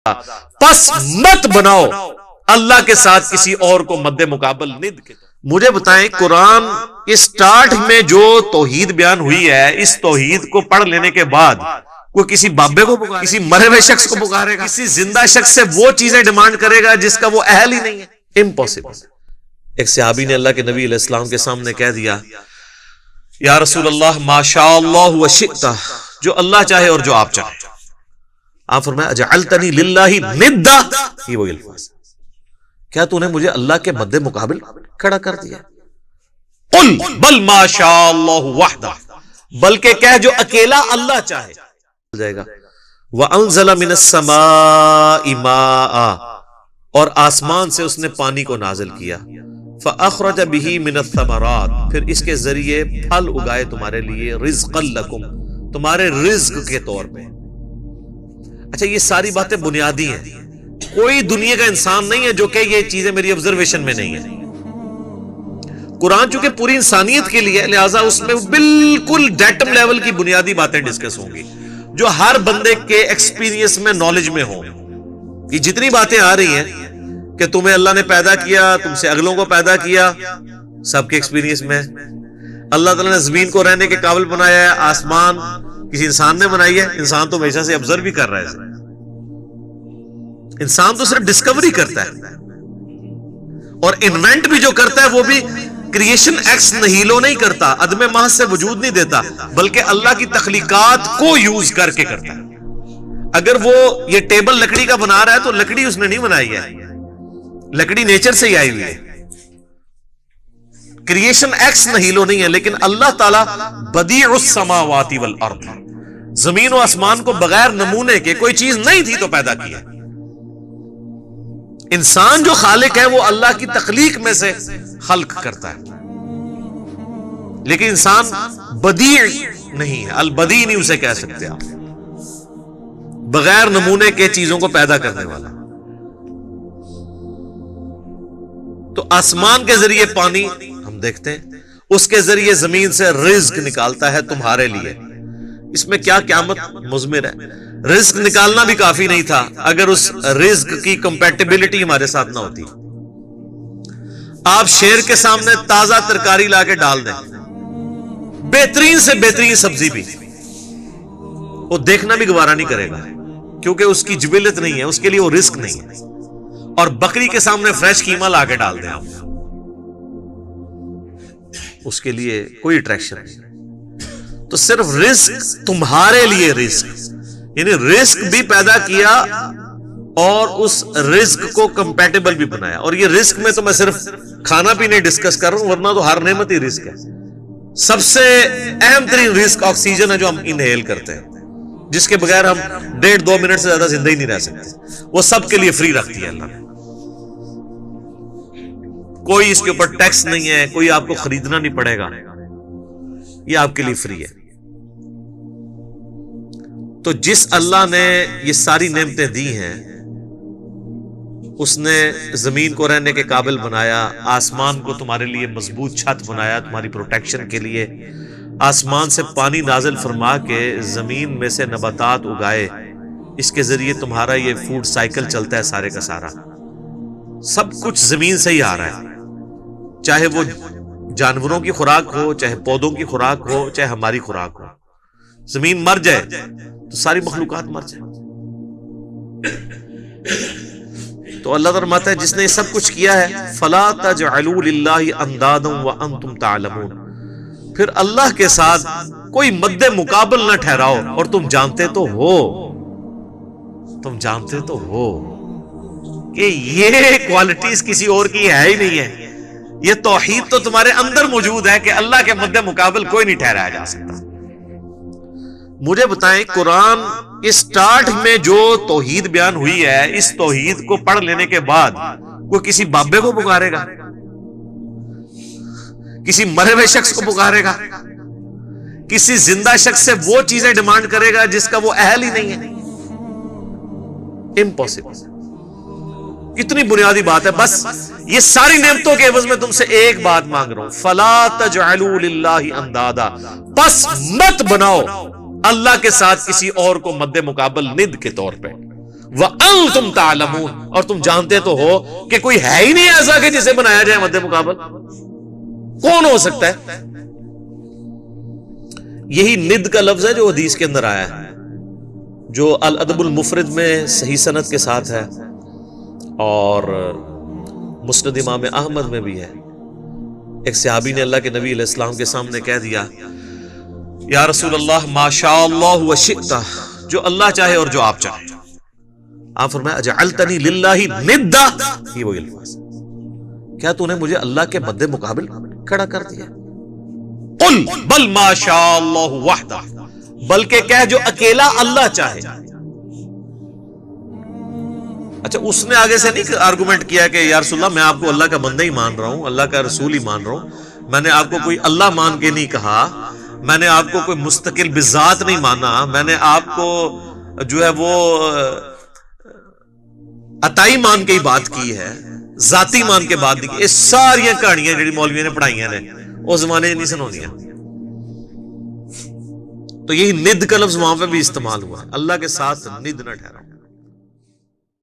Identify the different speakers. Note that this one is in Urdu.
Speaker 1: پس مت بناؤ اللہ کے ساتھ کسی اور کو مد مقابل ند کے. مجھے بتائیں قرآن اسٹارٹ میں جو توحید بیان ہوئی ہے، اس توحید کو پڑھ لینے کے بعد کوئی کسی بابے کو پکارے گا، کسی مرے ہوئے شخص کو پکارے گا، کسی زندہ شخص سے وہ چیزیں ڈیمانڈ کرے گا جس کا وہ اہل ہی نہیں ہے؟ امپاسبل. ایک صحابی نے اللہ کے نبی علیہ السلام کے سامنے کہہ دیا یا رسول اللہ ما شاء اللہ و شئت، جو اللہ چاہے اور جو آپ چاہے. آپ فرمایا اجعلتنی للہ ندا، یہ وہی الفاظ، کیا تو نے مجھے اللہ کے مد مقابل کھڑا کر دیا؟ قل بل ما شاء اللہ وحدہ، بلکہ کہہ جو اکیلا اللہ چاہے جائے گا. وانزل من السماء ماء، اور آسمان سے اس نے پانی کو نازل کیا. فاخرج به من الثمرات، پھر اس کے ذریعے پھل اگائے تمہارے لیے، رزقا لکم، تمہارے رزق کے طور پہ. اچھا یہ ساری باتیں بنیادی ہیں، کوئی دنیا کا انسان نہیں ہے جو کہ یہ چیزیں میری آبزرویشن میں نہیں ہیں. قرآن چونکہ پوری انسانیت کے لیے، لہٰذا اس میں بالکل ڈیٹم لیول کی بنیادی باتیں ڈسکس ہوں گی جو ہر بندے کے ایکسپیرینس میں، نالج میں ہوں. یہ جتنی باتیں آ رہی ہیں کہ تمہیں اللہ نے پیدا کیا، تم سے اگلوں کو پیدا کیا، سب کے ایکسپیرینس میں. اللہ تعالیٰ نے زمین کو رہنے کے قابل بنایا ہے، آسمان کسی انسان نے بنائی ہے، انسان تو ہمیشہ سے آبزرو بھی کر رہا ہے. انسان تو صرف ڈسکوری کرتا ہے، اور انوینٹ بھی جو کرتا ہے وہ بھی کریشن ایکس نہیلو نہیں کرتا، عدم محض سے وجود نہیں دیتا، بلکہ اللہ کی تخلیقات کو یوز کر کے کرتا ہے. اگر وہ یہ ٹیبل لکڑی کا بنا رہا ہے تو لکڑی اس نے نہیں بنائی ہے، لکڑی نیچر سے ہی آئی ہوئی ہے. کریشن ایکس نہیلو نہیں ہے، لیکن اللہ تعالیٰ بدیع السماوات والارض، زمین و آسمان کو بغیر نمونے کے، کوئی چیز نہیں تھی تو پیدا کیا. انسان جو خالق ہے وہ اللہ کی تخلیق میں سے خلق کرتا ہے، لیکن انسان بدیع نہیں ہے، البدیع نہیں اسے کہہ سکتے آپ، بغیر نمونے کے چیزوں کو پیدا کرنے والا. تو آسمان کے ذریعے پانی ہم دیکھتے ہیں، اس کے ذریعے زمین سے رزق نکالتا ہے تمہارے لیے. اس میں کیا قیامت مضمر ہے. رزق نکالنا بھی کافی نہیں تھا اگر اس رزق کی کمپیٹیبلٹی ہمارے ساتھ نہ ہوتی. آپ شیر کے سامنے تازہ ترکاری لا کے ڈال دیں، بہترین سے بہترین سبزی بھی، وہ دیکھنا بھی گوارا نہیں کرے گا، کیونکہ اس کی جبلت نہیں ہے، اس کے لیے وہ رزق نہیں ہے. اور بکری کے سامنے فریش قیمہ لا کے ڈال دیں آپ، اس کے لیے کوئی اٹریکشن نہیں. تو صرف رزق تمہارے لیے، رزق یعنی رزق بھی پیدا کیا اور اس رزق کو کمپیٹیبل بھی بنایا. اور یہ رزق میں تو میں صرف کھانا پینے ڈسکس کر رہا ہوں، ورنہ تو ہر نعمت ہی رزق ہے. سب سے اہم ترین رزق آکسیجن ہے جو ہم انہیل کرتے ہیں، جس کے بغیر ہم 1.5-2 منٹ سے زیادہ زندہ ہی نہیں رہ سکتے. وہ سب کے لیے فری رکھتی ہے اللہ نے، کوئی اس کے اوپر ٹیکس نہیں ہے، کوئی آپ کو خریدنا نہیں پڑے گا، یہ آپ کے لیے فری ہے. تو جس اللہ نے یہ ساری نعمتیں دی ہیں، اس نے زمین کو رہنے کے قابل بنایا، آسمان کو تمہارے لیے مضبوط چھت بنایا تمہاری پروٹیکشن کے لیے، آسمان سے پانی نازل فرما کے زمین میں سے نباتات اگائے، اس کے ذریعے تمہارا یہ فوڈ سائیکل چلتا ہے سارے کا سارا. سب کچھ زمین سے ہی آ رہا ہے، چاہے وہ جانوروں کی خوراک ہو، چاہے پودوں کی خوراک ہو، چاہے ہماری خوراک ہو. زمین مر جائے تو ساری مخلوقات مر جائے. تو اللہ تعالیٰ فرماتا ہے جس نے یہ سب کچھ کیا ہے، فلا تجعلوا للہ اندادا وانتم تعلمون، پھر اللہ کے ساتھ کوئی مد مقابل نہ ٹھہراؤ، اور تم جانتے تو ہو کہ یہ کوالٹیز کسی اور کی ہے ہی نہیں ہے. یہ توحید تو تمہارے اندر موجود ہے کہ اللہ کے مد مقابل کوئی نہیں ٹھہرایا جا سکتا. مجھے بتائیں قرآن اسٹارٹ میں جو توحید بیان ہوئی ہے، اس توحید کو پڑھ لینے کے بعد کوئی کسی بابے کو پکارے گا، کسی مرے ہوئے شخص کو پکارے گا، کسی زندہ شخص سے وہ چیزیں ڈیمانڈ کرے گا جس کا وہ اہل ہی نہیں ہے؟ امپاسبل. کتنی بنیادی بات ہے. بس یہ ساری نعمتوں کے عوض میں تم سے ایک بات مانگ رہا ہوں، فلا تجعلوا للہ اندادا، پس مت بناؤ اللہ کے ساتھ کسی اور کو مد مقابل ند کے طور پہ. وَأَنْتُمْ تَعْلَمُونَ، اور تم جانتے تو ہو کہ کوئی ہے ہی نہیں ایسا کہ جسے بنایا جائے مد مقابل. کون ہو سکتا ہے؟ یہی ند کا لفظ ہے جو حدیث کے اندر آیا ہے، جو الادب المفرد میں صحیح سند کے ساتھ ہے، اور مسند امام احمد میں بھی ہے. ایک صحابی نے اللہ کے نبی علیہ السلام کے سامنے کہہ دیا، یا رسول اللہ ما شاء اللہ وشئت، جو اللہ چاہے اور جو آپ چاہے. آپ فرمایا اجعلتنی للہ ندا، یہ وہی الفاظ، کیا تو نے مجھے اللہ کے مد مقابل کھڑا کر دیا؟ قل بل ما شاء اللہ وحدہ، بلکہ کہہ جو اکیلا اللہ چاہے. اچھا، اس نے آگے سے نہیں آرگومنٹ کیا کہ یا رسول اللہ میں آپ کو اللہ کا بندہ ہی مان رہا ہوں، اللہ کا رسول ہی مان رہا ہوں، میں نے آپ کو کوئی اللہ مان کے نہیں کہا، میں نے آپ کو کوئی مستقل بذات نہیں مانا، میں نے آپ کو جو ہے وہ عطائی مان کے ہی بات کی ہے، ذاتی مان کے بات نہیں کی. یہ ساری کہانیاں جڑی مولویوں نے پڑھائیاں نے اس زمانے میں نہیں سنونیاں. تو یہی ند کا لفظ وہاں پہ بھی استعمال ہوا، اللہ کے ساتھ ند نہ ٹھہراؤ.